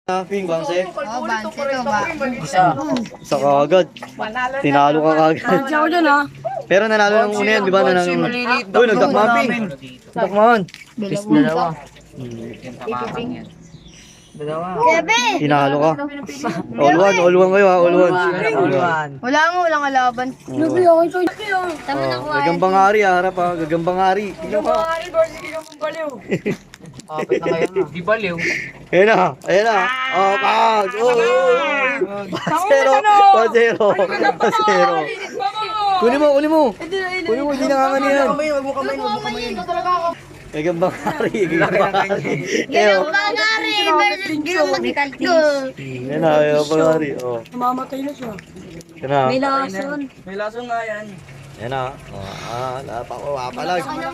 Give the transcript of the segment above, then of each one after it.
Ping, bangse. Oo, banse to ba? Isa ka agad. Tinalo ka agad. Ako dyan ha. Pero nanalo ng una yan, di ba? Nanalo. Uy, nagtakmahan, Ping. Nagtakmahan. Dalawa. Kebe! Tinalo ka. All one kayo ha, all one. Wala nga, walang kalaban. Lubi ako ito. Tama na ko. Gagambang hari, harap ha. Gagambang hari. Tingnan mo. Pangari ba? Sige ka mong baliw. Di baliw. Ayan na, ayan na. Oh, pass. Pasero, pasero, pasero. Kunin mo, kunin mo. Kunin mo, hindi nangangan yan. Gagambang hari, gagambang hari. Ganun ba nga rin? Versus ganun magkalko. Ayan na, gagambang hari. Oh, Namamatay na siya. ayan na. May lason. May laso nga yan. Ayan na. Napapalag. Alam!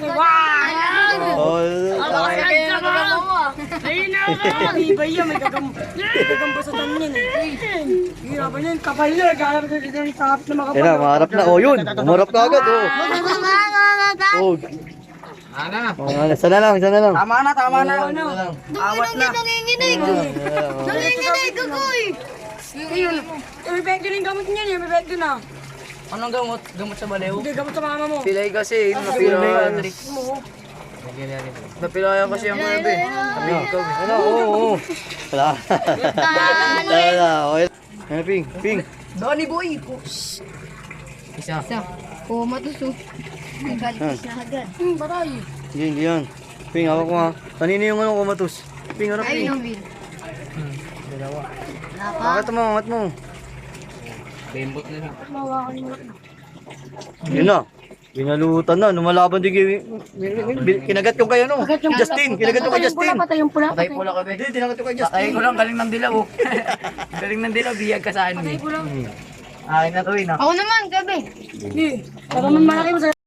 Ayun na ako. Iba yan. May gagamba sa tanin yan eh. Hirapan yan. Kapal na. Gagalap ka dito ng tapos na makapal. Ayan na, maharap na. Oh, yun. Umarap ka agad. Oh. Oh. Ana. Sana lang, sana lang. Tama na, tama na. Awat na. Nanginginig. Nanginginig ako eh. Ayun. Ibibigay din yung gamot niya. Ibibigay din na. Anong gamot? Gamot sa baliw? Hindi gamot sa mama mo. Pilay kasi. Napilay. Napilay kasi ang bebe. Ano, oo. Wala. Wala. Okay. Ayan, Ping, Ping. Donny boy. Isa. Koma to so. Nagalit na agad. Patay. Hindi, hindi yan. Ping, hawak ko nga. Kanina yung ano, kumatos. Ping, harap, Ayun Ping. yung win. Dalawa. Bakit mo, angat mo. Bembot na lang. Mawakan mo. Yun na. Binalutan na. Lumalaban din kinagat yung kay ano. Justin, kinagat yung kay Justin. Patay yung pula. Patay pula ka, be. Hindi, tinagat yung kay Patay Justin. ko lang, galing ng dilaw. Galing ng dilaw, biyag ka sa akin. Patay ko lang. Akin na to, Ako naman, gabi. Hindi. Para man malaki mo sa